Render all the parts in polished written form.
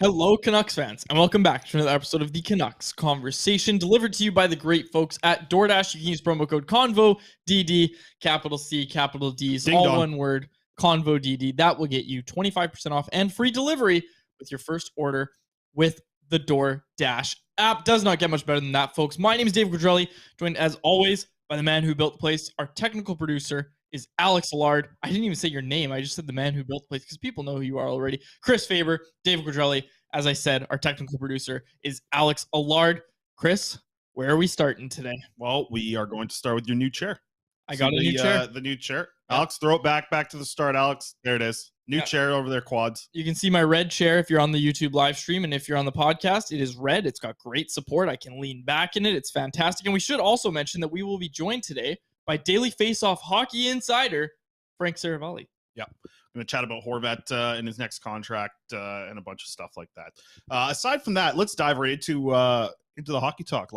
Hello, Canucks fans, and welcome back to another episode of the Canucks Conversation, delivered to you by the great folks at DoorDash. You can use promo code CONVODD, capital C, capital D's, Ding all dong. one word, CONVODD. That will get you 25% off and free delivery with your first order with the DoorDash app. Does not get much better than that, folks. My name is Dave Guidrelli, joined as always by the man who built the place. Our technical producer is Alex Allard. I didn't even say your name. I just said the man who built the place because people know who you are already. Chris Faber, Dave Guidrelli. As I said, our technical producer is Alex Allard. Chris, where are we starting today? Well, we are going to start with your new chair. I got a new chair. The new chair. Yeah. Alex, throw it back to the start, Alex. There it is. New chair over there, quads. You can see my red chair if you're on the YouTube live stream, and if you're on the podcast, it is red. It's got great support. I can lean back in it. It's fantastic. And we should also mention that we will be joined today by Daily Faceoff hockey insider Frank Seravalli. Yeah. I'm going to chat about Horvat in his next contract and a bunch of stuff like that. Aside from that, let's dive right into the hockey talk.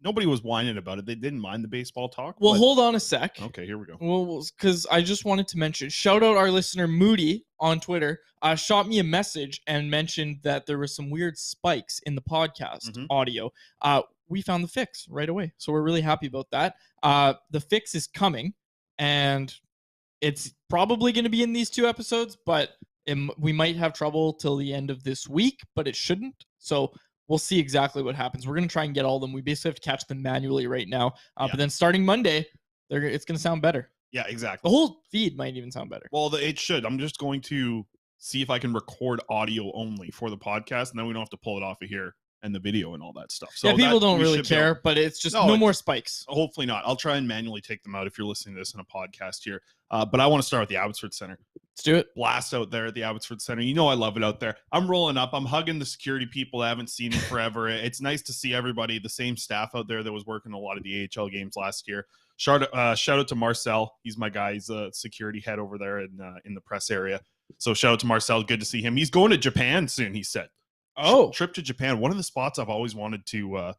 Nobody was whining about it. They didn't mind the baseball talk. Well, hold on a sec. Okay, here we go. Well, because I just wanted to mention, shout out our listener Moody on Twitter. Shot me a message and mentioned that there were some weird spikes in the podcast audio. We found the fix right away, so we're really happy about that. The fix is coming, and it's probably going to be in these two episodes, but we might have trouble till the end of this week, but it shouldn't. So we'll see exactly what happens. We're going to try and get all of them. We basically have to catch them manually right now. But then starting Monday, it's going to sound better. Yeah, exactly. The whole feed might even sound better. Well, it should. I'm just going to see if I can record audio only for the podcast, and then we don't have to pull it off of here and the video and all that stuff. So yeah, people don't really care, but it's just no more spikes. Hopefully not. I'll try and manually take them out if you're listening to this in a podcast here. But I want to start with the Abbotsford Center. Let's do it. Blast out there at the Abbotsford Center. You know I love it out there. I'm rolling up. I'm hugging the security people I haven't seen in forever. It's nice to see everybody, the same staff out there that was working a lot of the AHL games last year. Shout out to Marcel. He's my guy. He's a security head over there in the press area. So shout out to Marcel. Good to see him. He's going to Japan soon, he said. Oh, trip to Japan. One of the spots I've always wanted to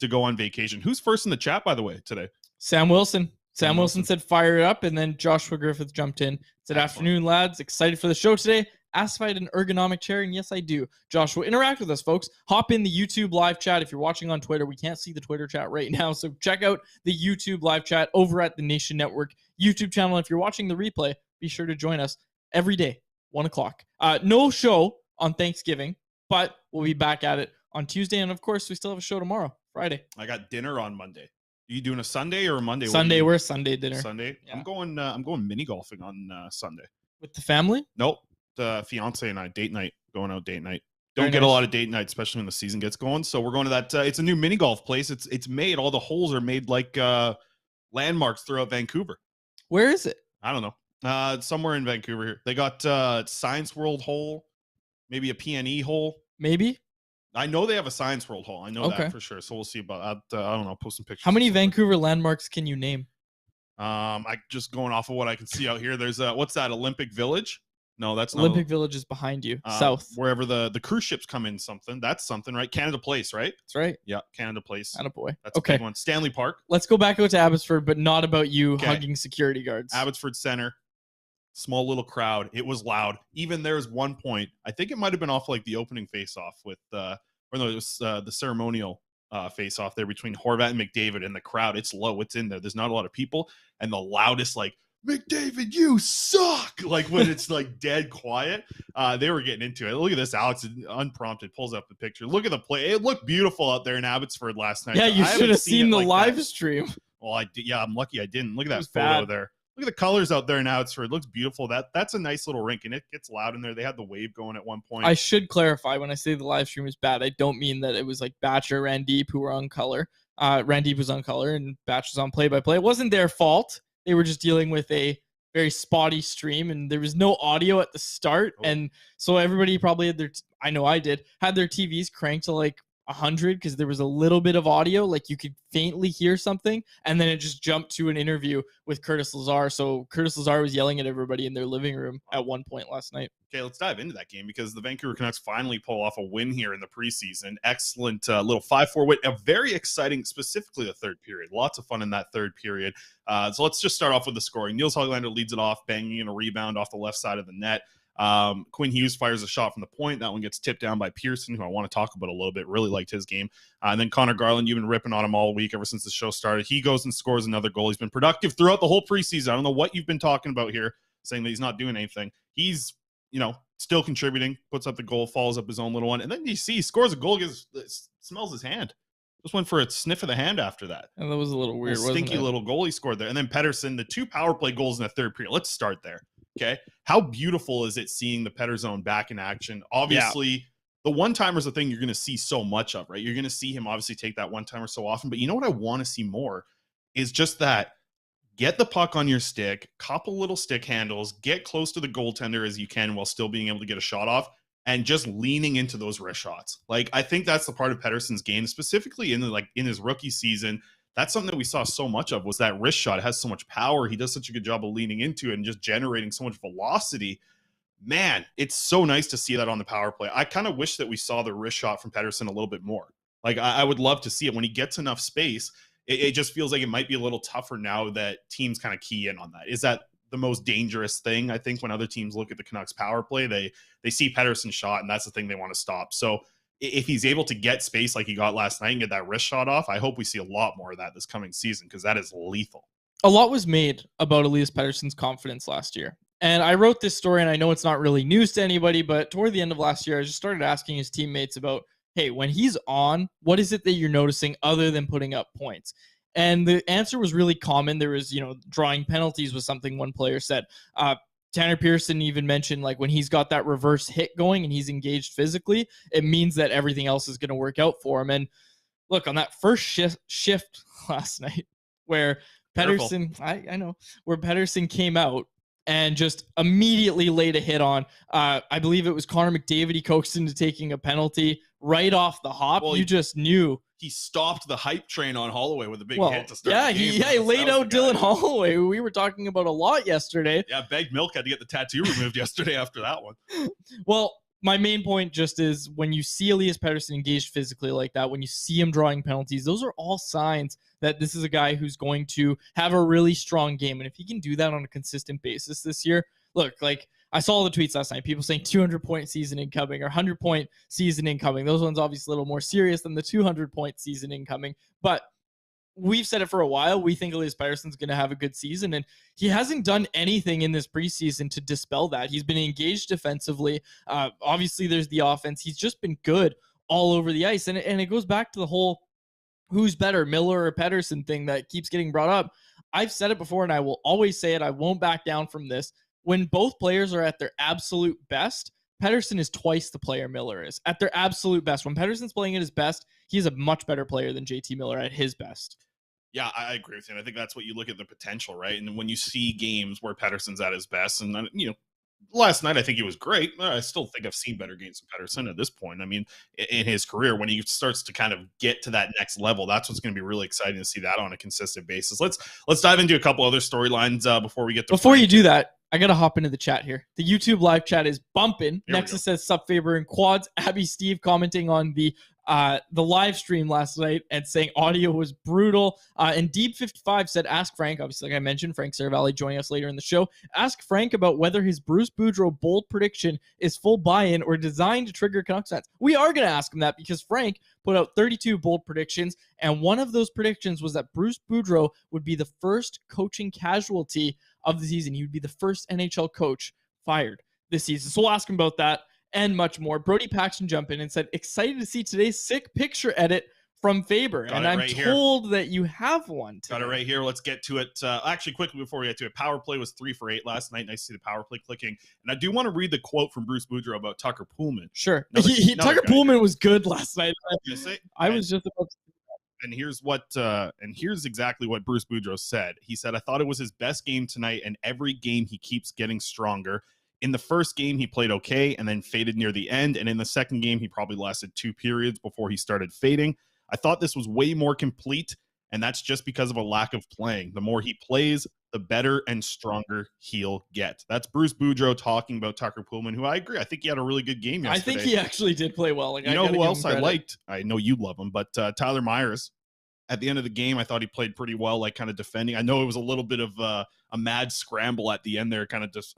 go on vacation. Who's first in the chat, by the way, today? Sam Wilson. Sam Wilson said fire it up, and then Joshua Griffith jumped in. Said, afternoon, lads. Excited for the show today. Asked if I had an ergonomic chair, and yes, I do. Joshua, interact with us, folks. Hop in the YouTube live chat. If you're watching on Twitter, we can't see the Twitter chat right now, so check out the YouTube live chat over at the Nation Network YouTube channel. If you're watching the replay, be sure to join us every day, 1 o'clock. No show on Thanksgiving, but we'll be back at it on Tuesday, and of course, we still have a show tomorrow, Friday. I got dinner on Monday. Are you doing a Sunday or a Monday? Sunday. We're Sunday dinner. Sunday. Yeah. I'm going mini golfing on Sunday. With the family? Nope. The fiance and I date night. Going out date night. Don't get a lot of date night, especially when the season gets going. So we're going to that. It's a new mini golf place. It's made. All the holes are made like landmarks throughout Vancouver. Where is it? I don't know. Somewhere in Vancouver here. They got Science World hole, maybe a PNE hole. Maybe. I know they have a Science World hole. I know that for sure. So we'll see about that. I don't know. Post some pictures. How many Vancouver landmarks can you name? I just going off of what I can see out here. There's what's that? Olympic Village? No, that's not. Olympic Village is behind you, south. Wherever the cruise ships come in, that's something, right? Canada Place, right? That's right. Yeah, Canada Place. Attaboy. That's a big one. Stanley Park. Let's go back out to Abbotsford, but not about you hugging security guards. Abbotsford Center. Small little crowd. It was loud. Even there's one point, I think it might have been off like the opening face-off with it was the ceremonial face-off there between Horvat and McDavid, and the crowd, it's low. It's in there. There's not a lot of people, and the loudest, like, McDavid, you suck! Like, when it's like dead quiet, they were getting into it. Look at this. Alex, unprompted, pulls up the picture. Look at the play. It looked beautiful out there in Abbotsford last night. Yeah, you should have seen the live stream. Well, I did. Yeah, I'm lucky I didn't. Look at that photo there. Look at the colors out there in Abbotsford. It looks beautiful. That's a nice little rink, and it gets loud in there. They had the wave going at one point. I should clarify, when I say the live stream was bad, I don't mean that it was like Batch or Randeep who were on color. Randeep was on color, and Batch was on play-by-play. It wasn't their fault. They were just dealing with a very spotty stream, and there was no audio at the start. And so everybody probably had I know I did, had their TVs cranked to like 100 because there was a little bit of audio, like you could faintly hear something, and then it just jumped to an interview with Curtis Lazar. So Curtis Lazar was yelling at everybody in their living room at one point last night. Okay, let's dive into that game because the Vancouver Canucks finally pull off a win here in the preseason. Excellent little 5-4 win. A very exciting, specifically the third period. Lots of fun in that third period. So let's just start off with the scoring. Niels Höglander leads it off, banging in a rebound off the left side of the net. Quinn Hughes fires a shot from the point. That one gets tipped down by Pearson, who I want to talk about a little bit. Really liked his game. And then Connor Garland, you've been ripping on him all week ever since the show started. He goes and scores another goal. He's been productive throughout the whole preseason. I don't know what you've been talking about here, saying that he's not doing anything. He's, still contributing, puts up the goal, follows up his own little one. And then you see he scores a goal, smells his hand. Just went for a sniff of the hand after that. And that was a little weird, wasn't it? Stinky little goal he scored there. And then Pettersson, the 2 power play goals in the third period. Let's start there. Okay. How beautiful is it seeing the Pettersson back in action? Obviously, the one-timer's a thing you're going to see so much of, right? You're going to see him obviously take that one-timer so often. But you know what I want to see more is just that. Get the puck on your stick, couple little stick handles, get close to the goaltender as you can while still being able to get a shot off, and just leaning into those wrist shots. Like, I think that's the part of Pettersson's game, specifically in his rookie season. That's something that we saw so much of, was that wrist shot. It has so much power. He does such a good job of leaning into it and just generating so much velocity. Man, it's so nice to see that on the power play. I kind of wish that we saw the wrist shot from Pettersson a little bit more. Like, I would love to see it when he gets enough space. It just feels like it might be a little tougher now that teams kind of key in on that. Is that the most dangerous thing? I think when other teams look at the Canucks power play, they see Pettersson's shot, and that's the thing they want to stop. So if he's able to get space like he got last night and get that wrist shot off, I hope we see a lot more of that this coming season, because that is lethal. A lot was made about Elias Pettersson's confidence last year. And I wrote this story, and I know it's not really news to anybody, but toward the end of last year, I just started asking his teammates about, hey, when he's on, what is it that you're noticing other than putting up points? And the answer was really common. There was, drawing penalties was something one player said. Tanner Pearson even mentioned, like, when he's got that reverse hit going and he's engaged physically, it means that everything else is going to work out for him. And look, on that first shift last night where Pettersson, I know, where Pettersson came out and just immediately laid a hit on, I believe it was Connor McDavid. He coaxed into taking a penalty right off the hop. Well, you just knew. He stopped the hype train on Holloway with a big hit to start the game. He laid out Dylan Holloway, who we were talking about a lot yesterday. Yeah, Begged Milk had to get the tattoo removed yesterday after that one. Well, my main point just is when you see Elias Pettersson engaged physically like that, when you see him drawing penalties, those are all signs that this is a guy who's going to have a really strong game. And if he can do that on a consistent basis this year, look, like, I saw all the tweets last night, people saying 200-point season incoming or 100-point season incoming. Those ones obviously a little more serious than the 200-point season incoming. But we've said it for a while. We think Elias Patterson's going to have a good season, and he hasn't done anything in this preseason to dispel that. He's been engaged defensively. Obviously, there's the offense. He's just been good all over the ice. And it goes back to the whole who's better, Miller or Pettersson thing that keeps getting brought up. I've said it before, and I will always say it. I won't back down from this. When both players are at their absolute best, Pettersson is twice the player Miller is. At their absolute best. When Pettersson's playing at his best, he's a much better player than JT Miller at his best. Yeah, I agree with you. I think that's what you look at the potential, right? And when you see games where Pettersson's at his best, and last night I think he was great. I still think I've seen better games from Pettersson at this point. I mean, in his career, when he starts to kind of get to that next level, that's what's going to be really exciting to see that on a consistent basis. Let's dive into a couple other storylines before we get to. Before you do that, I got to hop into the chat here. The YouTube live chat is bumping. Nexus says, sup, Faber and Quads. Abby Steve commenting on the live stream last night and saying audio was brutal. And Deep55 said, ask Frank, obviously, like I mentioned, Frank Seravalli joining us later in the show. Ask Frank about whether his Bruce Boudreau bold prediction is full buy-in or designed to trigger Canucks fans. We are going to ask him that because Frank put out 32 bold predictions, and one of those predictions was that Bruce Boudreau would be the first coaching casualty of the season. He would be the first NHL coach fired this season. So we'll ask him about that and much more. Brody Paxton jumped in and said, excited to see today's sick picture edit from Faber. And I'm told that you have one today. Got it right here. Let's get to it. Actually, quickly before we get to it, power play was 3 for 8 last night. Nice to see the power play clicking. And I do want to read the quote from Bruce Boudreau about Tucker Pullman. Sure. Tucker Pullman was good last night. I was just about to. And here's exactly what Bruce Boudreau said. He said, I thought it was his best game tonight, and every game he keeps getting stronger. In the first game, he played okay and then faded near the end. And in the second game, he probably lasted 2 periods before he started fading. I thought this was way more complete, and that's just because of a lack of playing. The more he plays, the better and stronger he'll get. That's Bruce Boudreau talking about Tucker Pullman, who I agree. I think he had a really good game yesterday. I think he actually did play well. Like, you know who else I liked? I know you love him, but Tyler Myers. At the end of the game, I thought he played pretty well, like kind of defending. I know it was a little bit of a mad scramble at the end there, kind of just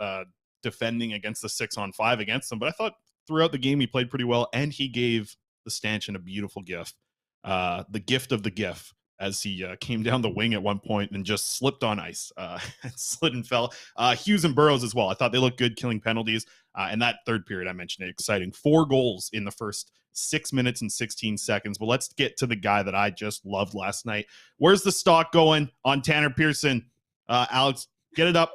defending against the 6-on-5 against them. But I thought throughout the game, he played pretty well, and he gave the stanchion a beautiful gift. The gift of the gift, as he came down the wing at one point and just slipped on ice, slid and fell. Hughes and Burrows as well. I thought they looked good killing penalties. And that third period, I mentioned it, exciting. 4 goals in the first 6 minutes and 16 seconds. But let's get to the guy that I just loved last night. Where's the stock going on Tanner Pearson? Alex, get it up.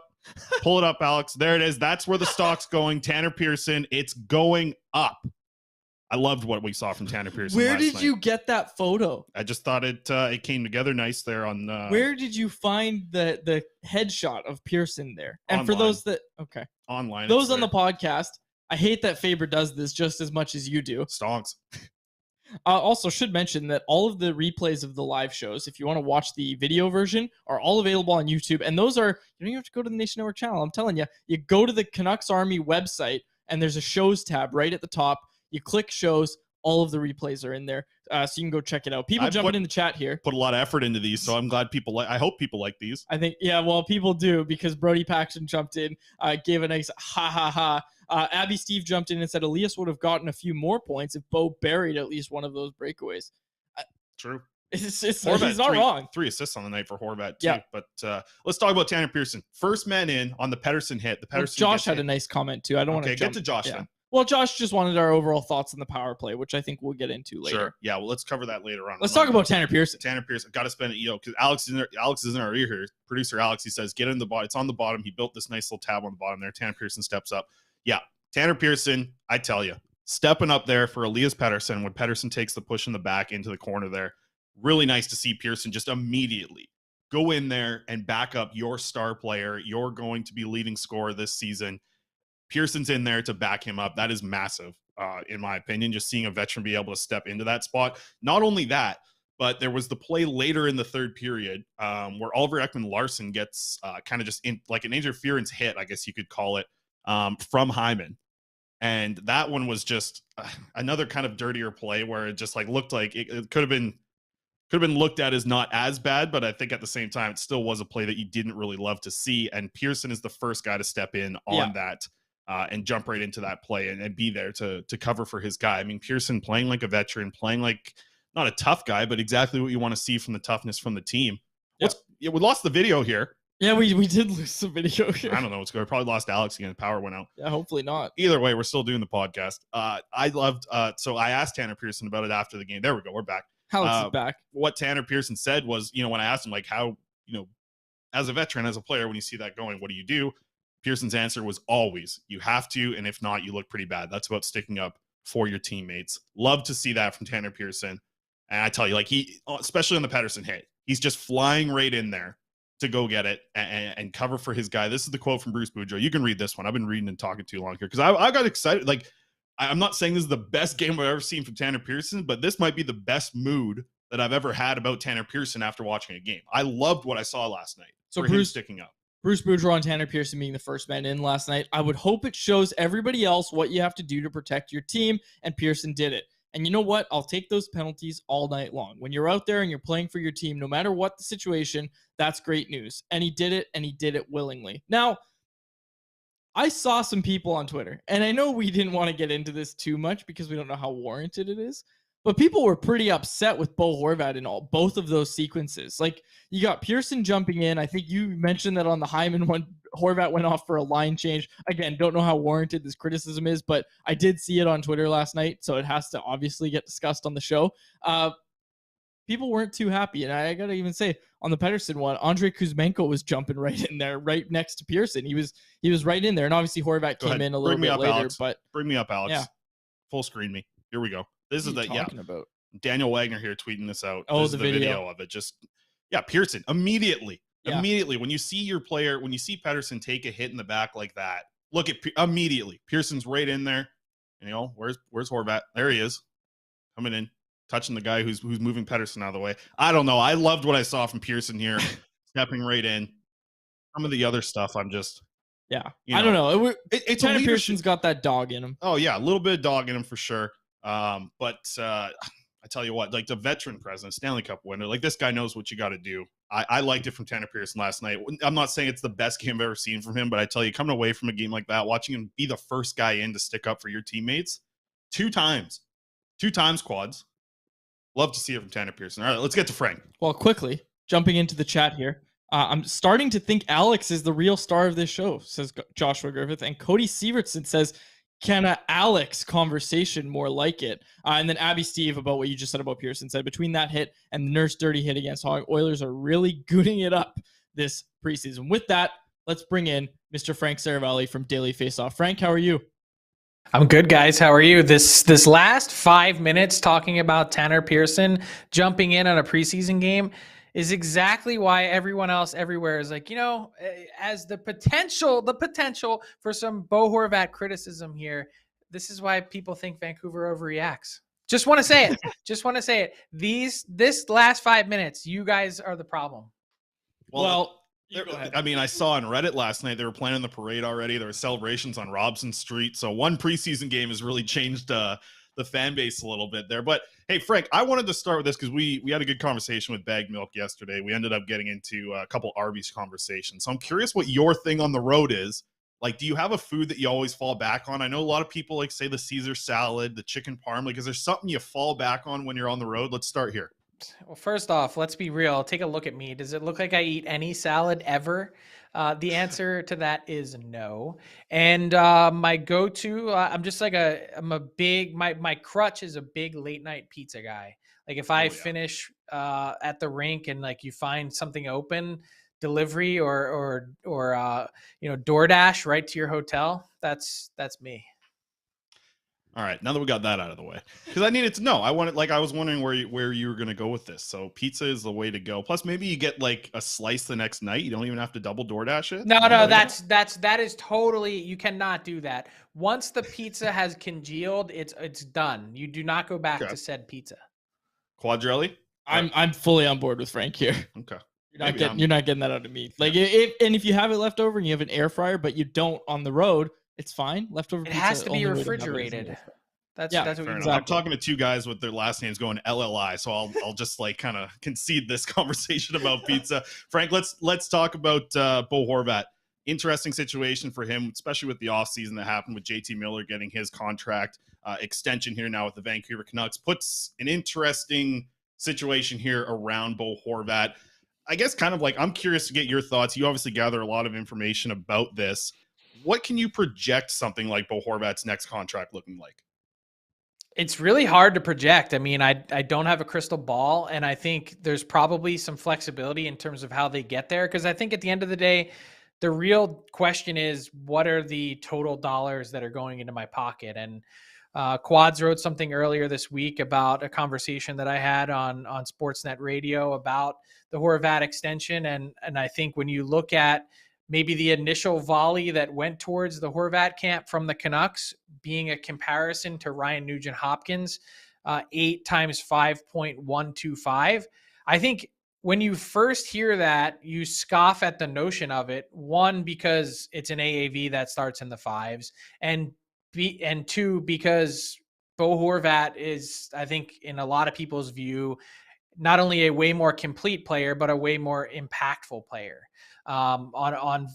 Pull it up, Alex. There it is. That's where the stock's going. Tanner Pearson, it's going up. I loved what we saw from Tanner Pearson. Where did you get that photo? I just thought it came together nice there on. Where did you find the headshot of Pearson there? And online. For those that online, those on the podcast, I hate that Faber does this just as much as you do. Stonks. Also, should mention that all of the replays of the live shows, if you want to watch the video version, are all available on YouTube. And those are, you don't even have to go to the Nation Network channel. I'm telling you, you go to the Canucks Army website, and there's a shows tab right at the top. You click shows, all of the replays are in there, so you can go check it out. People jumping in the chat here. Put a lot of effort into these, so I'm glad people I hope people like these. I think, yeah, well, people do, because Brody Paxton jumped in, gave a nice ha. Abby Steve jumped in and said Elias would have gotten a few more points if Bo buried at least one of those breakaways. True. He's not wrong. 3 assists on the night for Horvat, too. Yeah. But let's talk about Tanner Pearson. First man in on the Pettersson hit. Josh had a nice comment, too. I don't want to get to Josh then. Well, Josh just wanted our overall thoughts on the power play, which I think we'll get into later. Sure. Yeah, well, let's cover that later on. Let's talk about Tanner Pearson. Tanner Pearson. Got to spend it, because Alex is in our ear here. Producer Alex, he says, get in the bottom. It's on the bottom. He built this nice little tab on the bottom there. Tanner Pearson steps up. Yeah, Tanner Pearson, I tell you, stepping up there for Elias Pettersson when Pettersson takes the push in the back into the corner there. Really nice to see Pearson just immediately go in there and back up your star player. You're going to be leading scorer this season. Pearson's in there to back him up. That is massive, in my opinion, just seeing a veteran be able to step into that spot. Not only that, but there was the play later in the third period where Oliver Ekman-Larsson gets kind of just in like an interference hit, I guess you could call it, from Hyman. And that one was just another kind of dirtier play where it just like looked like it could have been looked at as not as bad, but I think at the same time, it still was a play that you didn't really love to see. And Pearson is the first guy to step in on that. And jump right into that play and be there to cover for his guy. I mean, Pearson playing like a veteran, playing like not a tough guy, but exactly what you want to see from the toughness from the team. Yep. We lost the video here. Yeah, we did lose the video here. I don't know what's going on. Probably lost Alex again. The power went out. Yeah, hopefully not. Either way, we're still doing the podcast. I loved, so I asked Tanner Pearson about it after the game. There we go. We're back. Alex is back. What Tanner Pearson said was, when I asked him, like, how, as a veteran, as a player, when you see that going, what do you do? Pearson's answer was always, you have to, and if not, you look pretty bad. That's about sticking up for your teammates. Love to see that from Tanner Pearson. And I tell you, like he, especially on the Pettersson hit, he's just flying right in there to go get it and cover for his guy. This is the quote from Bruce Boudreau. You can read this one. I've been reading and talking too long here because I got excited. Like, I'm not saying this is the best game I've ever seen from Tanner Pearson, but this might be the best mood that I've ever had about Tanner Pearson after watching a game. I loved what I saw last night. So Bruce sticking up. Bruce Boudreau and Tanner Pearson being the first man in last night. I would hope it shows everybody else what you have to do to protect your team, and Pearson did it. And you know what? I'll take those penalties all night long. When you're out there and you're playing for your team, no matter what the situation, that's great news. And he did it, and he did it willingly. Now, I saw some people on Twitter, and I know we didn't want to get into this too much because we don't know how warranted it is, but people were pretty upset with Bo Horvat in both of those sequences. Like, you got Pearson jumping in. I think you mentioned that on the Hyman one, Horvat went off for a line change. Again, don't know how warranted this criticism is, but I did see it on Twitter last night, so it has to obviously get discussed on the show. People weren't too happy, and I got to even say, on the Pettersson one, Andrei Kuzmenko was jumping right in there, right next to Pearson. He was right in there, and obviously Horvat came in a little bit later. Alex. But bring me up, Alex. Yeah. Full screen me. Here we go. This is about? Daniel Wagner here tweeting this out. Oh, this the is the video of it. Just Pearson immediately. Yeah. Immediately when you see your player, when you see Pettersson take a hit in the back like that, look at immediately. Pearson's right in there. And, where's Horvat? There he is, coming in, touching the guy who's moving Pettersson out of the way. I don't know. I loved what I saw from Pearson here, stepping right in. Some of the other stuff, I'm just, I don't know. It's Tanner Pearson's got that dog in him. Oh yeah, a little bit of dog in him for sure. But I tell you what, like the veteran presence, Stanley Cup winner, like this guy knows what you got to do. I liked it from Tanner Pearson last night. I'm not saying it's the best game I've ever seen from him, but I tell you, coming away from a game like that, watching him be the first guy in to stick up for your teammates, two times quads. Love to see it from Tanner Pearson. All right, let's get to Frank. Well, quickly jumping into the chat here. I'm starting to think Alex is the real star of this show, says Joshua Griffith. And Cody Sievertson says, can a Alex conversation more like it? And then Abby Steve, about what you just said about Pearson, said, between that hit and the Nurse dirty hit against Hog, Oilers are really gooning it up this preseason. With that, let's bring in Mr. Frank Seravalli from Daily Faceoff. Frank, how are you? I'm good, guys. How are you? This last 5 minutes talking about Tanner Pearson jumping in on a preseason game is exactly why everyone else everywhere is like, as the potential for some Bo Horvat criticism here. This is why people think Vancouver overreacts. Just want to say it. This last 5 minutes, you guys are the problem. Well, I mean, I saw on Reddit last night, they were planning the parade already. There were celebrations on Robson Street. So one preseason game has really changed the fan base a little bit there. But hey, Frank, I wanted to start with this because we had a good conversation with Bag Milk yesterday. We ended up getting into a couple Arby's conversations. So I'm curious what your thing on the road is. Like, do you have a food that you always fall back on? I know a lot of people like say the Caesar salad, the chicken parm. Like, is there something you fall back on when you're on the road? Let's start here. Well, first off, let's be real. Take a look at me. Does it look like I eat any salad ever? The answer to that is no. And my go-to, I'm just like my crutch is a big late night pizza guy. Like if I finish at the rink and like you find something open, delivery or DoorDash right to your hotel, that's me. All right, now that we got that out of the way, because I needed to know. I was wondering where you were going to go with this. So pizza is the way to go. Plus, maybe you get like a slice the next night. You don't even have to double DoorDash it. No, that is totally. You cannot do that. Once the pizza has congealed, it's done. You do not go back to said pizza. Quadrelli? I'm fully on board with Frank here. Okay. You're not getting that out of me. Like if you have it left over and you have an air fryer, but you don't on the road, it's fine. Leftover pizza. It has to be refrigerated. That's what exactly. I'm talking to two guys with their last names going LLI, so I'll just like kind of concede this conversation about pizza. Frank, let's talk about Bo Horvat. Interesting situation for him, especially with the offseason that happened with JT Miller getting his contract extension here now with the Vancouver Canucks. Puts an interesting situation here around Bo Horvat. I guess kind of like I'm curious to get your thoughts. You obviously gather a lot of information about this. What can you project something like Bo Horvat's next contract looking like? It's really hard to project. I mean, I don't have a crystal ball, and I think there's probably some flexibility in terms of how they get there. Because I think at the end of the day, the real question is, what are the total dollars that are going into my pocket? And Quads wrote something earlier this week about a conversation that I had on Sportsnet Radio about the Horvat extension. And I think when you look at maybe the initial volley that went towards the Horvat camp from the Canucks being a comparison to Ryan Nugent-Hopkins, 8 times 5.125. I think when you first hear that, you scoff at the notion of it. One, because it's an AAV that starts in the 5s, and two, because Bo Horvat is, I think, in a lot of people's view, not only a way more complete player, but a way more impactful player on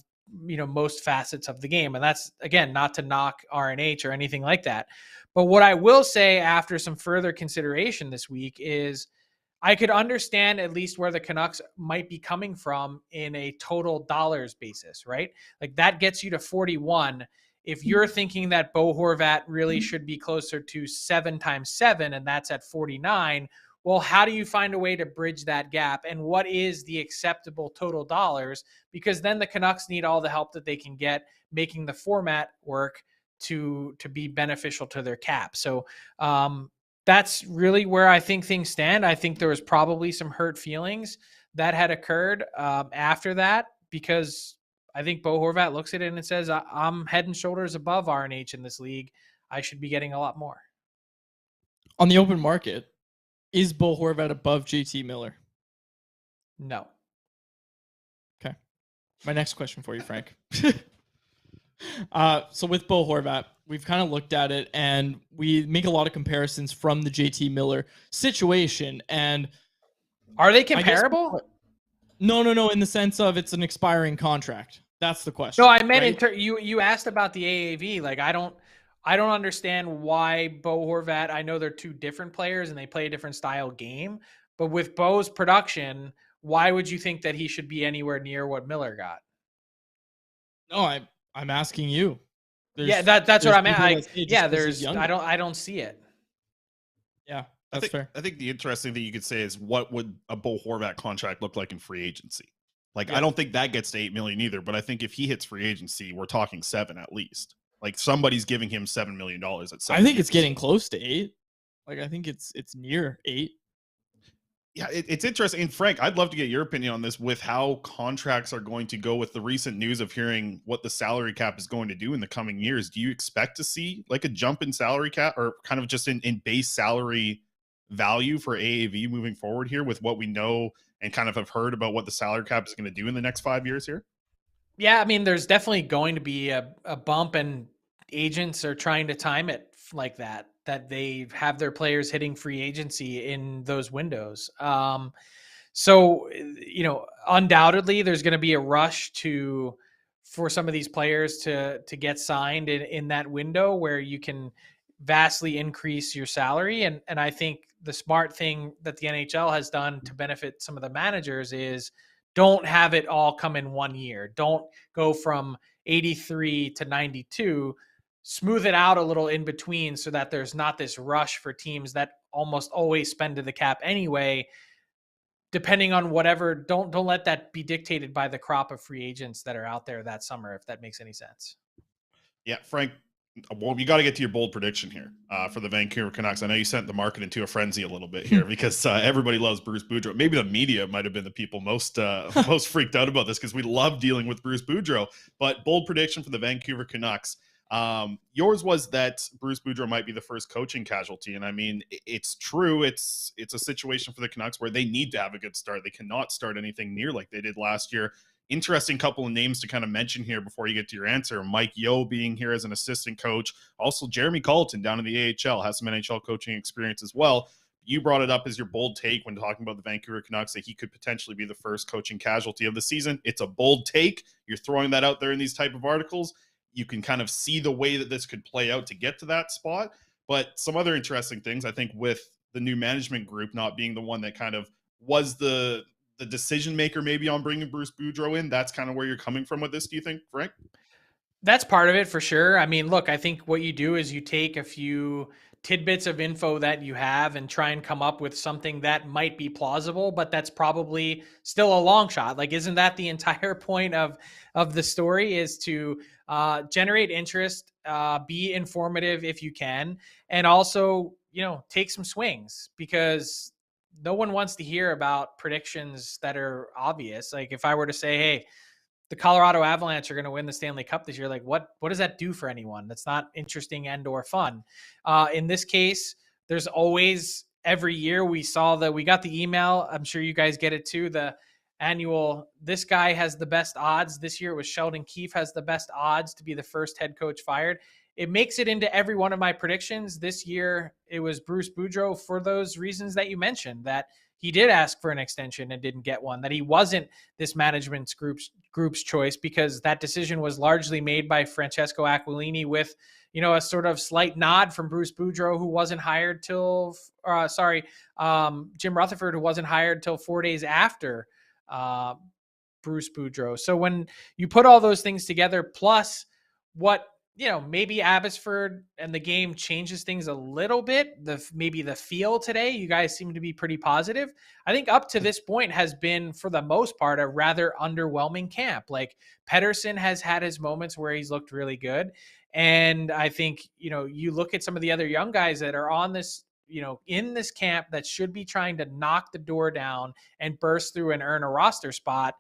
most facets of the game. And that's, again, not to knock RNH or anything like that. But what I will say after some further consideration this week is I could understand at least where the Canucks might be coming from in a total dollars basis, right? Like that gets you to 41. If you're thinking that Bo Horvat really should be closer to 7 times 7, and that's at 49, well, how do you find a way to bridge that gap? And what is the acceptable total dollars? Because then the Canucks need all the help that they can get making the format work to be beneficial to their cap. So that's really where I think things stand. I think there was probably some hurt feelings that had occurred after that, because I think Bo Horvat looks at it and says, I'm head and shoulders above RNH in this league. I should be getting a lot more. On the open market, is Bo Horvat above JT Miller? No. Okay. My next question for you, Frank. So with Bo Horvat, we've kind of looked at it and we make a lot of comparisons from the JT Miller situation. And are they comparable? No. In the sense of it's an expiring contract. That's the question. No, I meant right? You asked about the AAV. Like I don't understand why Bo Horvat. I know they're two different players and they play a different style game. But with Bo's production, why would you think that he should be anywhere near what Miller got? No, I'm asking you. That's what I meant. I don't see it. Yeah, that's fair. I think the interesting thing you could say is what would a Bo Horvat contract look like in free agency? Like, I don't think that gets to $8 million either, but I think if he hits free agency, we're talking 7 at least. Like somebody's giving him $7 million at 7. I think it's getting close to 8. Like I think it's near 8. Yeah, it's interesting. And Frank, I'd love to get your opinion on this with how contracts are going to go with the recent news of hearing what the salary cap is going to do in the coming years. Do you expect to see like a jump in salary cap or kind of just in base salary value for AAV moving forward here with what we know and kind of have heard about what the salary cap is going to do in the next 5 years here? Yeah, I mean, there's definitely going to be a bump, and agents are trying to time it like that they have their players hitting free agency in those windows. So, undoubtedly there's going to be a rush for some of these players to get signed in that window where you can vastly increase your salary. And I think the smart thing that the NHL has done to benefit some of the managers is don't have it all come in 1 year. Don't go from 83 to 92. Smooth it out a little in between so that there's not this rush for teams that almost always spend to the cap anyway, depending on whatever. Don't let that be dictated by the crop of free agents that are out there that summer, if that makes any sense. Yeah, Frank, well, you got to get to your bold prediction here for the Vancouver Canucks. I know you sent the market into a frenzy a little bit here because everybody loves Bruce Boudreau. Maybe the media might have been the people most freaked out about this because we love dealing with Bruce Boudreau. But bold prediction for the Vancouver Canucks. Yours was that Bruce Boudreau might be the first coaching casualty. And I mean, it's true. It's a situation for the Canucks where they need to have a good start. They cannot start anything near like they did last year. Interesting couple of names to kind of mention here before you get to your answer. Mike Yeo being here as an assistant coach. Also, Jeremy Colleton down in the AHL has some NHL coaching experience as well. You brought it up as your bold take when talking about the Vancouver Canucks that he could potentially be the first coaching casualty of the season. It's a bold take. You're throwing that out there in these type of articles. You can kind of see the way that this could play out to get to that spot. But some other interesting things, I think, with the new management group not being the one that kind of was the decision maker maybe on bringing Bruce Boudreau in, that's kind of where you're coming from with this, do you think, Frank? That's part of it for sure. I mean, look, I think what you do is you take a few tidbits of info that you have and try and come up with something that might be plausible, but that's probably still a long shot. Like, isn't that the entire point of the story, is to generate interest, be informative if you can, and also, take some swings, because no one wants to hear about predictions that are obvious. Like if I were to say, hey, the Colorado Avalanche are going to win the Stanley Cup this year, like what does that do for anyone? That's not interesting and or fun. In this case, there's always, every year we got the email. I'm sure you guys get it too. The annual, this guy has the best odds. This year it was Sheldon Keefe has the best odds to be the first head coach fired. It makes it into every one of my predictions. This year, it was Bruce Boudreau for those reasons that you mentioned, that he did ask for an extension and didn't get one, that he wasn't this management's group's choice, because that decision was largely made by Francesco Aquilini with, a sort of slight nod from Bruce Boudreau, who wasn't hired till, Jim Rutherford, who wasn't hired till 4 days after Bruce Boudreau. So when you put all those things together, plus what, maybe Abbotsford and the game changes things a little bit. Maybe the feel today, you guys seem to be pretty positive. I think up to this point has been, for the most part, a rather underwhelming camp. Like Pettersson has had his moments where he's looked really good. And I think, you look at some of the other young guys that are on this, in this camp that should be trying to knock the door down and burst through and earn a roster spot.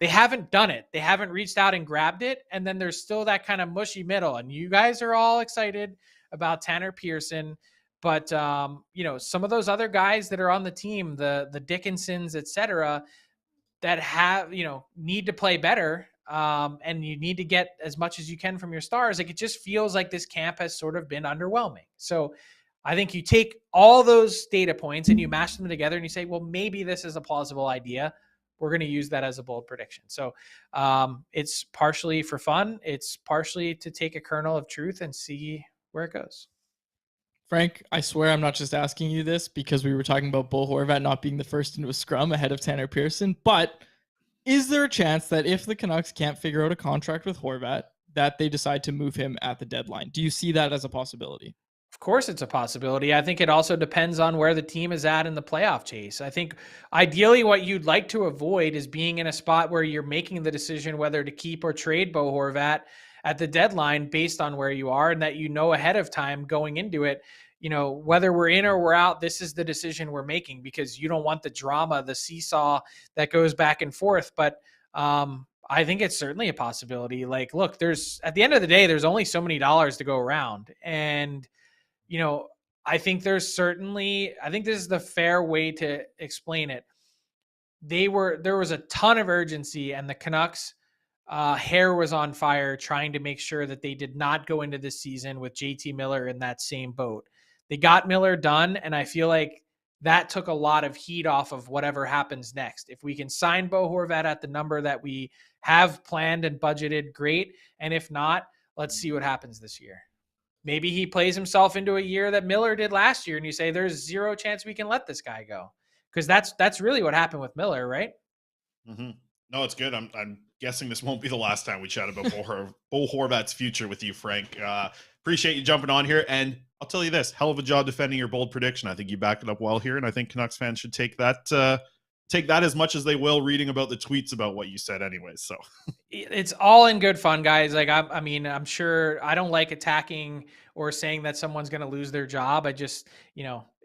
they haven't done it. They haven't reached out and grabbed it. And then there's still that kind of mushy middle. And you guys are all excited about Tanner Pearson. But, some of those other guys that are on the team, the Dickinsons, et cetera, that have, need to play better. And you need to get as much as you can from your stars. Like, it just feels like this camp has sort of been underwhelming. So I think you take all those data points and you mash them together and you say, well, maybe this is a plausible idea. We're going to use that as a bold prediction. So it's partially for fun. It's partially to take a kernel of truth and see where it goes. Frank, I swear I'm not just asking you this because we were talking about Bo Horvat not being the first into a scrum ahead of Tanner Pearson, but is there a chance that if the Canucks can't figure out a contract with Horvat, that they decide to move him at the deadline? Do you see that as a possibility? Of course it's a possibility. I think it also depends on where the team is at in the playoff chase. I think ideally what you'd like to avoid is being in a spot where you're making the decision whether to keep or trade Bo Horvat at the deadline based on where you are, and that ahead of time going into it, whether we're in or we're out, this is the decision we're making, because you don't want the drama, the seesaw that goes back and forth. But I think it's certainly a possibility. Like, look, at the end of the day, there's only so many dollars to go around. And, I think this is the fair way to explain it. There was a ton of urgency, and the Canucks hair was on fire trying to make sure that they did not go into this season with JT Miller in that same boat. They got Miller done, and I feel like that took a lot of heat off of whatever happens next. If we can sign Bo Horvat at the number that we have planned and budgeted, great. And if not, let's see what happens this year. Maybe he plays himself into a year that Miller did last year, and you say there's zero chance we can let this guy go, because that's really what happened with Miller, right? Mm-hmm. No, it's good. I'm guessing this won't be the last time we chat about Bo Horvat's future with you, Frank. Appreciate you jumping on here, and I'll tell you this: hell of a job defending your bold prediction. I think you backed it up well here, and I think Canucks fans should take that as much as they will reading about the tweets about what you said, anyways. So it's all in good fun, guys. Like, I'm sure I don't like attacking or saying that someone's going to lose their job. I just,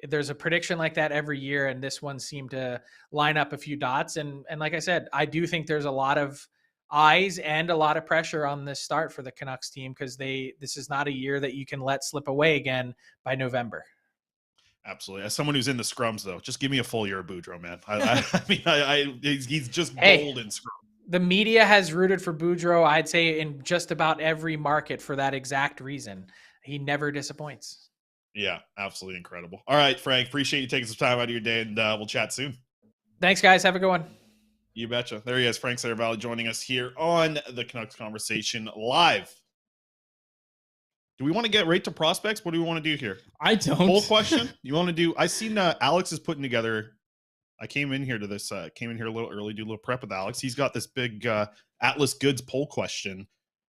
there's a prediction like that every year, and this one seemed to line up a few dots. And like I said, I do think there's a lot of eyes and a lot of pressure on this start for the Canucks team, because this is not a year that you can let slip away again by November. Absolutely. As someone who's in the scrums, though, just give me a full year of Boudreau, man. He's just gold in scrum. The media has rooted for Boudreau, I'd say, in just about every market for that exact reason. He never disappoints. Yeah, absolutely incredible. All right, Frank, appreciate you taking some time out of your day, and we'll chat soon. Thanks, guys. Have a good one. You betcha. There he is, Frank Seravalli, joining us here on the Canucks Conversation live. Do we want to get right to prospects? What do we want to do here? I don't. Poll question? You want to do? I seen Alex is putting together. I came in here a little early, do a little prep with Alex. He's got this big Atlas Goods poll question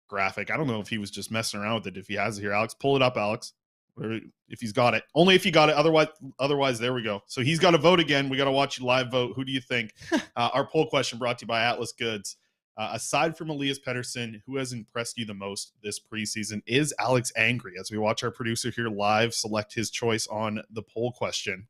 graphic. I don't know if he was just messing around with it. If he has it here, Alex, pull it up, Alex. Or if he's got it. Only if you got it. Otherwise, there we go. So he's got to vote again. We got to watch you live vote. Who do you think? Our poll question brought to you by Atlas Goods. Aside from Elias Pettersson, who has impressed you the most this preseason? Is Alex angry? As we watch our producer here live select his choice on the poll question.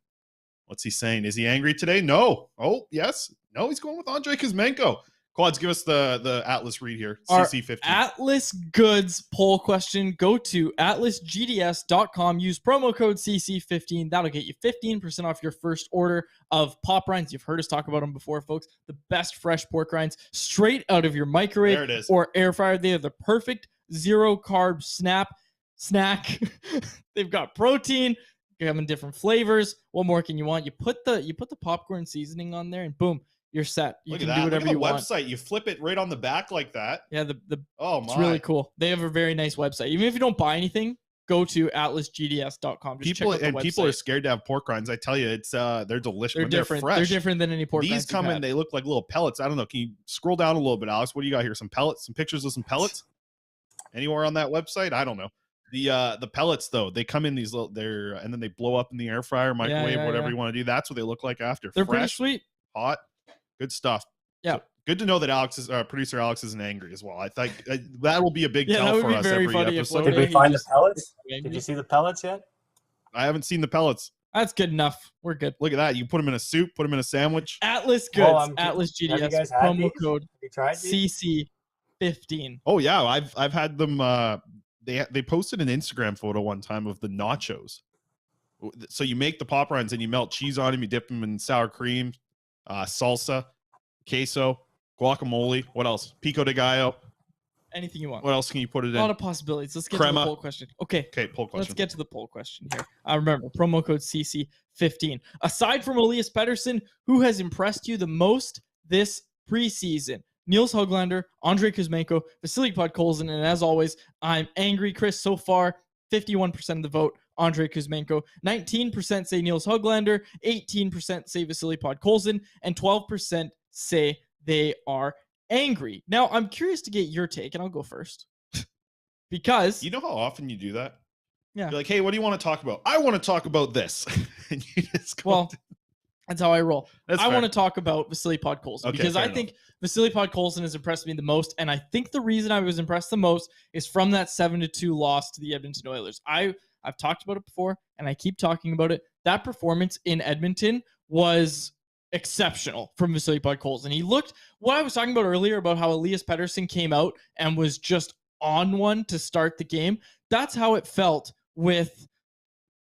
What's he saying? Is he angry today? No. Oh, yes. No, he's going with Andrei Kuzmenko. Quads, give us the Atlas read here. CC50. Atlas Goods poll question. Go to atlasgds.com. Use promo code CC15. That'll get you 15% off your first order of pop rinds. You've heard us talk about them before, folks. The best fresh pork rinds straight out of your microwave or air fryer. They are the perfect zero-carb snack. They've got protein. They have in different flavors. What more can you want? You put the popcorn seasoning on there, and boom, you're set. You can do whatever you want. Website, you flip it right on the back like that. Yeah, it's really cool. They have a very nice website. Even if you don't buy anything, go to atlasgds.com. People are scared to have pork rinds. I tell you, it's they're delicious. They're different. They're fresh. They're different than any pork rinds. These come in, they look like little pellets. I don't know. Can you scroll down a little bit, Alex? What do you got here? Some pellets, some pictures of some pellets? Anywhere on that website? I don't know. The pellets, though, they come in these little, and then they blow up in the air fryer, microwave, whatever you want to do. That's what they look like after. They're fresh, pretty sweet. Hot, good stuff. Yeah. So, good to know that producer Alex isn't angry as well. I think that will be a big tell for us every episode. Did we find the pellets? Did you see the pellets yet? I haven't seen the pellets. That's good enough. We're good. Look at that. You put them in a soup, put them in a sandwich. Atlas Goods, Atlas Have you GDS, guys had promo these? code Have you tried these? CC15. Oh yeah, I've had them. They posted an Instagram photo one time of the nachos. So you make the pop rinds and you melt cheese on them. You dip them in sour cream, salsa, queso, guacamole. What else? Pico de gallo. Anything you want. What else can you put it in? A lot of possibilities. Let's get to the Crema. poll question. Okay, Poll question. let's get to the poll question here. Remember, promo code CC15. Aside from Elias Pettersson, who has impressed you the most this preseason? Niels Höglander, Andrei Kuzmenko, Vasily Podkolzin, and as always, I'm angry. Chris, so far, 51% of the vote, Andrei Kuzmenko. 19% say Niels Höglander, 18% say Vasily Podkolzin, and 12% say they are angry. Now, I'm curious to get your take, and I'll go first. Because... You know how often you do that? Yeah. You're like, hey, what do you want to talk about? I want to talk about this. And you just go... Well, that's how I roll. I fair. want to talk about Vasily Podkolzin because I think Vasily Podkolzin has impressed me the most, and I think the reason I was impressed the most is from that 7-2 loss to the Edmonton Oilers. I've talked about it before, and I keep talking about it. That performance in Edmonton was exceptional from Vasily Podkolzin. He looked, what I was talking about earlier about how Elias Pettersson came out and was just on one to start the game. That's how it felt with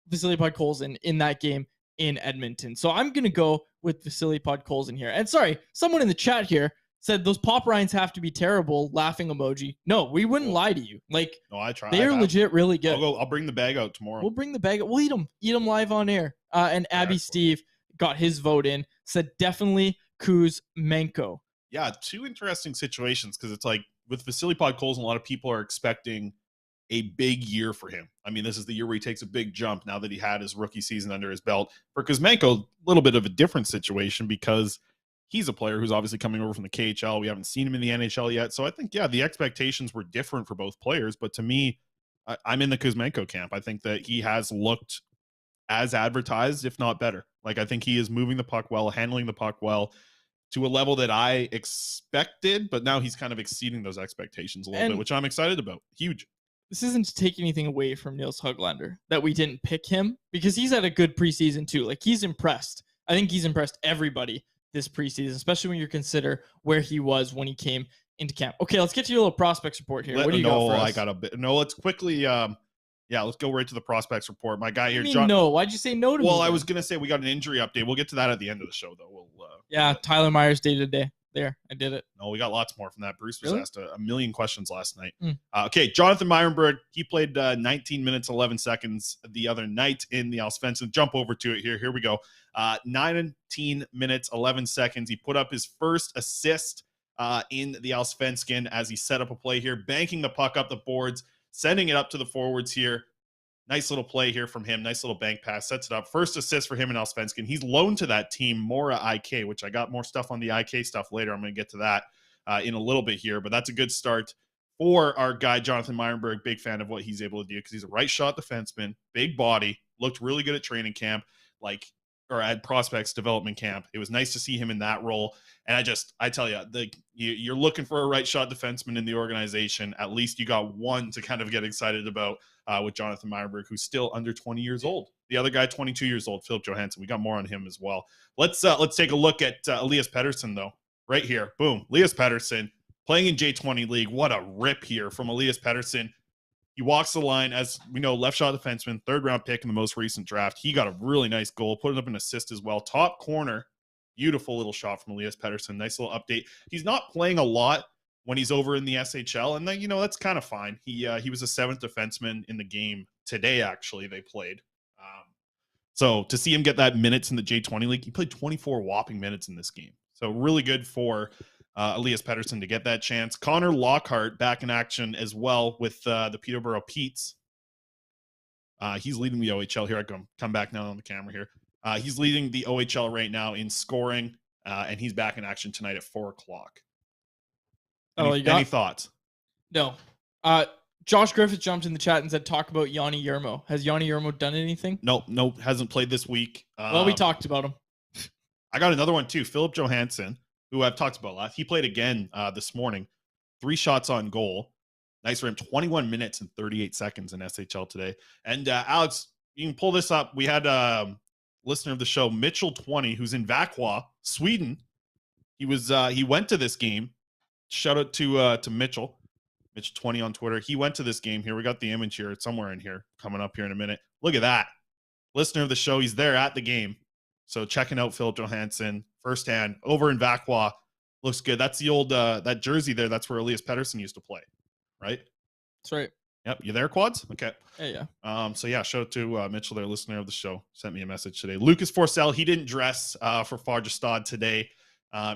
Vasily Podkolzin in that game in Edmonton. So I'm going to go with Vasily Podkolzin here. And sorry, someone in the chat here said those pop rinds have to be terrible, laughing emoji. No, we wouldn't lie to you. Like, no, I try. They're legit really good. I'll bring the bag out tomorrow. We'll bring the bag out. We'll eat them live on air. And Abby Steve got his vote in, said definitely Kuzmenko. Yeah, two interesting situations because it's like with Vasily Podkolzin, a lot of people are expecting a big year for him. I mean, this is the year where he takes a big jump now that he had his rookie season under his belt. For Kuzmenko, a little bit of a different situation because he's a player who's obviously coming over from the KHL. We haven't seen him in the NHL yet. So I think, yeah, the expectations were different for both players. But to me, I'm in the Kuzmenko camp. I think that he has looked as advertised, if not better. Like, I think he is moving the puck well, handling the puck well to a level that I expected, but now he's kind of exceeding those expectations a little bit, which I'm excited about. Huge. This isn't to take anything away from Niels Höglander that we didn't pick him because he's had a good preseason too. Like, he's impressed. I think he's impressed everybody this preseason, especially when you consider where he was when he came into camp. Okay, let's get to your little prospects report here. What do you got for us? I got a bit. No, let's quickly. Let's go right to the prospects report. My guy here, John. No, why'd you say no to me? Well, I was gonna say we got an injury update. We'll get to that at the end of the show, though. Tyler Myers day to day. There, I did it. No, we got lots more from that. Bruce was asked a million questions last night. Okay, Jonathan Meinenberg, he played 19 minutes, 11 seconds the other night in the Allsvenskan. Jump over to it here. Here we go. 19 minutes, 11 seconds. He put up his first assist in the Allsvenskan as he set up a play here, banking the puck up the boards, sending it up to the forwards here. Nice little play here from him. Nice little bank pass. Sets it up. First assist for him in Allsvenskan. He's loaned to that team, Mora IK, which I got more stuff on the IK stuff later. I'm going to get to that in a little bit here. But that's a good start for our guy, Jonathan Myrenberg. Big fan of what he's able to do because he's a right shot defenseman. Big body. Looked really good at training camp, or at prospects development camp. It was nice to see him in that role. And I tell you, you're looking for a right shot defenseman in the organization. At least you got one to kind of get excited about with Jonathan Myrenberg, who's still under 20 years old. The other guy, 22 years old, Philip Johansen. We got more on him as well. Let's take a look at Elias Pettersson, though. Right here. Boom. Elias Pettersson playing in J20 League. What a rip here from Elias Pettersson. He walks the line, as we know, left shot defenseman, third-round pick in the most recent draft. He got a really nice goal, put up an assist as well. Top corner, beautiful little shot from Elias Pettersson. Nice little update. He's not playing a lot when he's over in the SHL, and then, that's kind of fine. He was a seventh defenseman in the game today, actually, they played. So to see him get that minutes in the J20 League, he played 24 whopping minutes in this game. So really good for Elias Pettersson to get that chance. Connor Lockhart back in action as well with the Peterborough Petes. He's leading the OHL here. I can come back now on the camera here. He's leading the OHL right now in scoring, and he's back in action tonight at 4 o'clock. Any thoughts? No. Josh Griffith jumped in the chat and said, talk about Yanni Yermo. Has Yanni Yermo done anything? Nope. Hasn't played this week. Well, we talked about him. I got another one too. Philip Johansen, who I've talked about a lot. He played again this morning. 3 shots on goal. Nice for him. 21 minutes and 38 seconds in SHL today. And Alex, you can pull this up. We had listener of the show, Mitchell20, who's in Vakwa, Sweden. He went to this game. Shout out to Mitchell. Mitch20 on Twitter. He went to this game here. We got the image here. It's somewhere in here, coming up here in a minute. Look at that. Listener of the show. He's there at the game. So checking out Phil Johansen firsthand over in Vakwa. Looks good. That's the old, that jersey there. That's where Elias Pettersson used to play, right? That's right. Yep. You there, Quads? Okay. Yeah. So yeah, shout out to Mitchell there, listener of the show. Sent me a message today. Lucas Forcell, he didn't dress for Farjestad today.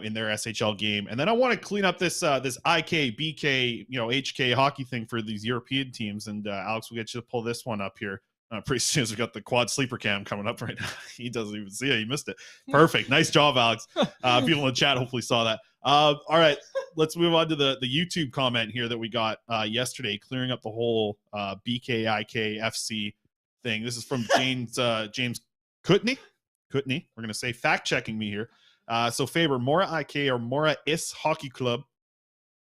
In their SHL game. And then I want to clean up this IK, BK, HK hockey thing for these European teams. And Alex, we'll get you to pull this one up here pretty soon as we got the quad sleeper cam coming up right now. He doesn't even see it. He missed it. Perfect. Nice job, Alex. People in the chat hopefully saw that. All right, let's move on to the YouTube comment here that we got yesterday, clearing up the whole BK, IK, FC thing. This is from James Kutney. We're going to say fact checking me here. So Faber, Mora IK or Mora IS Hockey Club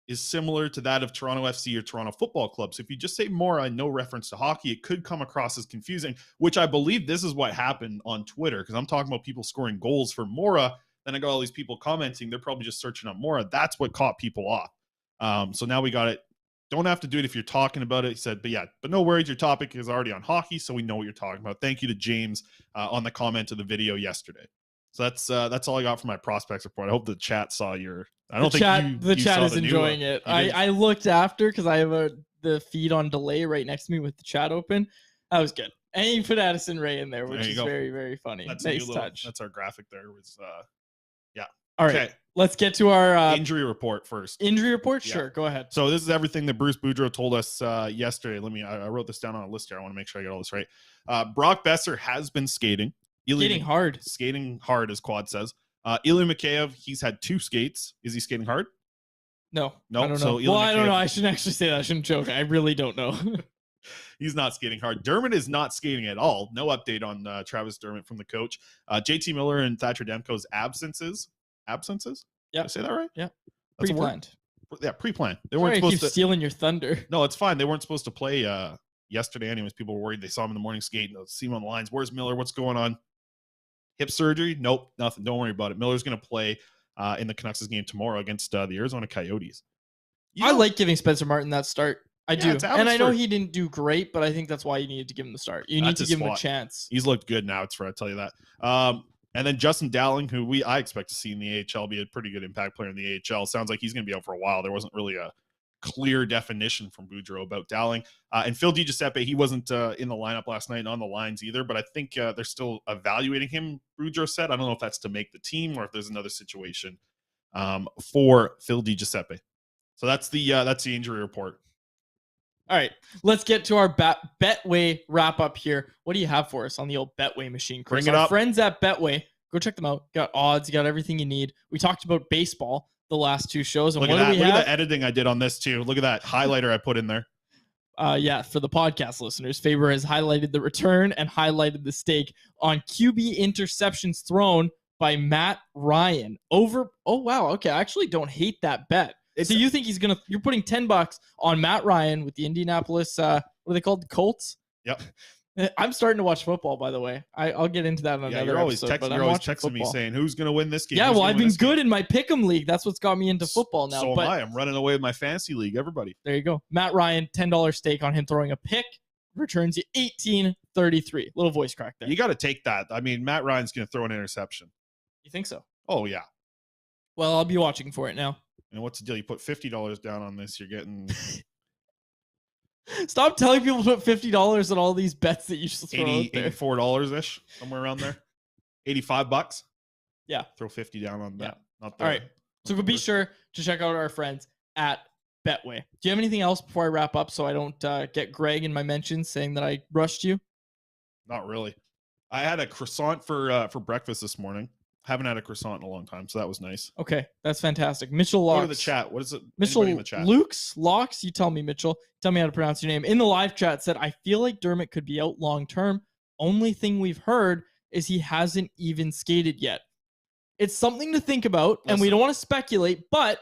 is similar to that of Toronto FC or Toronto Football Club. So if you just say Mora, no reference to hockey, it could come across as confusing, which I believe this is what happened on Twitter, because I'm talking about people scoring goals for Mora. Then I got all these people commenting. They're probably just searching up Mora. That's what caught people off. So now we got it. Don't have to do it if you're talking about it. He said, but no worries. Your topic is already on hockey, so we know what you're talking about. Thank you to James on the comment of the video yesterday. So that's all I got for my prospects report. I hope the chat saw your. I don't think the chat is enjoying it. I looked after because I have the feed on delay right next to me with the chat open. That was good. And you put Addison Ray in there, which is very, very funny. That's nice touch. That's our graphic there. Was yeah. All right. Okay. Let's get to our injury report first. Injury report? Sure. Go ahead. So this is everything that Bruce Boudreau told us yesterday. I wrote this down on a list here. I want to make sure I get all this right. Brock Besser has been skating. Skating hard, as Quad says. Ilya Mikheyev, he's had 2 skates. Is he skating hard? No. I don't know. So I don't know. I shouldn't actually say that. I shouldn't joke. I really don't know. He's not skating hard. Dermott is not skating at all. No update on Travis Dermott from the coach. JT Miller and Thatcher Demko's absences. Yeah. Did I say that right? Yeah. Pre-planned. Yeah, pre-planned. They weren't supposed to stealing your thunder. No, it's fine. They weren't supposed to play yesterday anyways. People were worried. They saw him in the morning skate. See him on the lines. Where's Miller? What's going on? Hip surgery? Nope, nothing. Don't worry about it. Miller's going to play in the Canucks game tomorrow against the Arizona Coyotes. I like giving Spencer Martin that start. I do. And I know he didn't do great, but I think that's why you needed to give him the start. You need to give him a chance. He's looked good now, it's for I tell you that. And then Justin Dowling, who I expect to see in the AHL, be a pretty good impact player in the AHL. Sounds like he's going to be out for a while. There wasn't really a clear definition from Boudreau about Dowling. And Phil DiGiuseppe, he wasn't in the lineup last night and on the lines either, but I think they're still evaluating him, Boudreau said. I don't know if that's to make the team or if there's another situation for Phil DiGiuseppe. So that's the injury report. All right, let's get to our Betway wrap up here. What do you have for us on the old Betway machine, Chris? Bring it up. Friends at Betway, go check them out. Got odds, got everything you need. We talked about baseball the last 2 shows. And Look at the editing I did on this too. Look at that highlighter I put in there. Yeah, for the podcast listeners, Faber has highlighted the return and highlighted the stake on QB interceptions thrown by Matt Ryan over. Oh wow, okay, I actually don't hate that bet. So you think you're putting $10 on Matt Ryan with the Indianapolis, what are they called? Colts? Yep. I'm starting to watch football, by the way. I'll get into that on another you're always episode. You're always texting me saying, who's going to win this game? Yeah, well, I've been good in my pick'em league. That's what's got me into football now. So am I. I'm running away with my fantasy league, everybody. There you go. Matt Ryan, $10 stake on him throwing a pick. Returns you 18-33. Little voice crack there. You got to take that. I mean, Matt Ryan's going to throw an interception. You think so? Oh, yeah. Well, I'll be watching for it now. And what's the deal? You put $50 down on this, you're getting... Stop telling people to put $50 on all these bets that you just throw out there. $84-ish, somewhere around there. $85. Yeah. Throw 50 down on that. Yeah. All right. So be sure to check out our friends at Betway. Do you have anything else before I wrap up so I don't get Greg in my mentions saying that I rushed you? Not really. I had a croissant for breakfast this morning. Haven't had a croissant in a long time, so that was nice. Okay, that's fantastic. Mitchell Locks. Go to the chat. What is it? Mitchell in the chat? Locks. You tell me, Mitchell. Tell me how to pronounce your name. In the live chat said, I feel like Dermott could be out long term. Only thing we've heard is he hasn't even skated yet. It's something to think about, and we don't want to speculate, but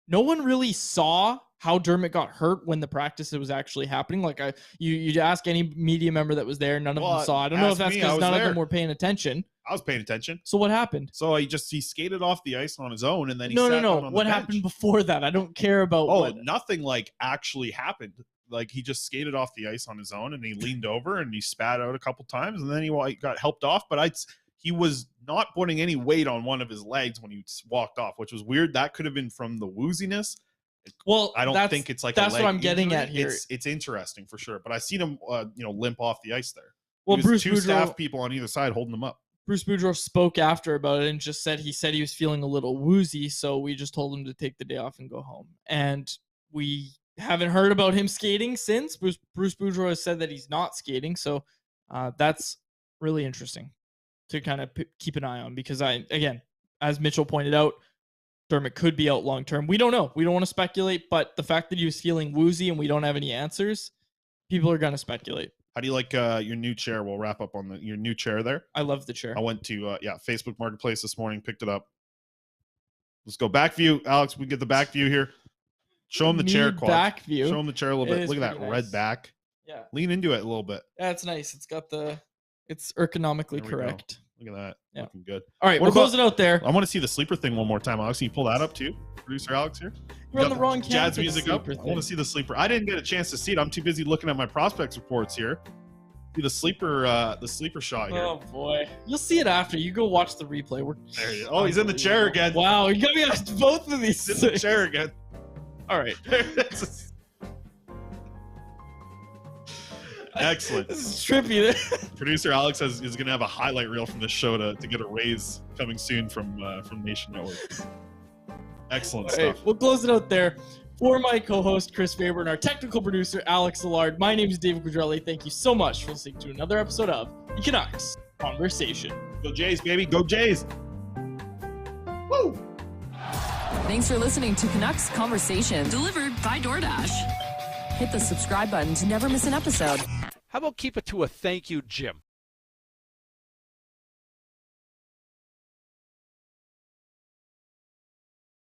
no one really saw how Dermott got hurt when the practice was actually happening. Like you ask any media member that was there, none of them saw. I don't know if that's because none of them were paying attention. I was paying attention. So what happened? So he skated off the ice on his own, and then he no. On what happened before that? I don't care about. Nothing like actually happened. Like he just skated off the ice on his own, and he leaned over and he spat out a couple times, and then he got helped off. But he was not putting any weight on one of his legs when he walked off, which was weird. That could have been from the wooziness. Well, I don't think it's like that's a leg what I'm getting injury. at here. It's interesting for sure, but I seen him, limp off the ice there. Well, Bruce two Boudreau, staff people on either side holding him up. Bruce Boudreau spoke after about it and just said he was feeling a little woozy, so we just told him to take the day off and go home. And we haven't heard about him skating since. Bruce Boudreau has said that he's not skating, so that's really interesting to kind of keep an eye on, because again, as Mitchell pointed out, Dermott could be out long term. We don't know. We don't want to speculate, but the fact that he was feeling woozy and we don't have any answers, people are going to speculate. How do you like your new chair? We'll wrap up on your new chair there. I love the chair. I went to Facebook Marketplace this morning, picked it up. Let's go back view, Alex. We get the back view here. Show him the chair. Back view. Show him the chair a little bit. Look at that red back. Yeah. Lean into it a little bit. Yeah, it's nice. It's ergonomically correct. Look at that. Yeah. Looking good. All right, we'll close it out there. I want to see the sleeper thing one more time, Alex. Can you pull that up too? Producer Alex here. We're on the wrong jazz music up. I want to see the sleeper. I didn't get a chance to see it. I'm too busy looking at my prospects reports here. See the sleeper shot here. Oh boy. You'll see it after. You go watch the replay. There he is. Oh, he's in the chair again. Wow, you got me on both of these. He's in the chair again. All right. Excellent. This is trippy. Producer Alex is going to have a highlight reel from this show to get a raise coming soon from Nation Network. Excellent stuff. Right, we'll close it out there. For my co-host Chris Faber and our technical producer Alex Allard, my name is David Quadrelli. Thank you so much for listening to another episode of the Canucks Conversation. Go Jays, baby. Go Jays. Woo! Thanks for listening to Canucks Conversation, delivered by DoorDash. Hit the subscribe button to never miss an episode. How about keep it to a thank you, Jim?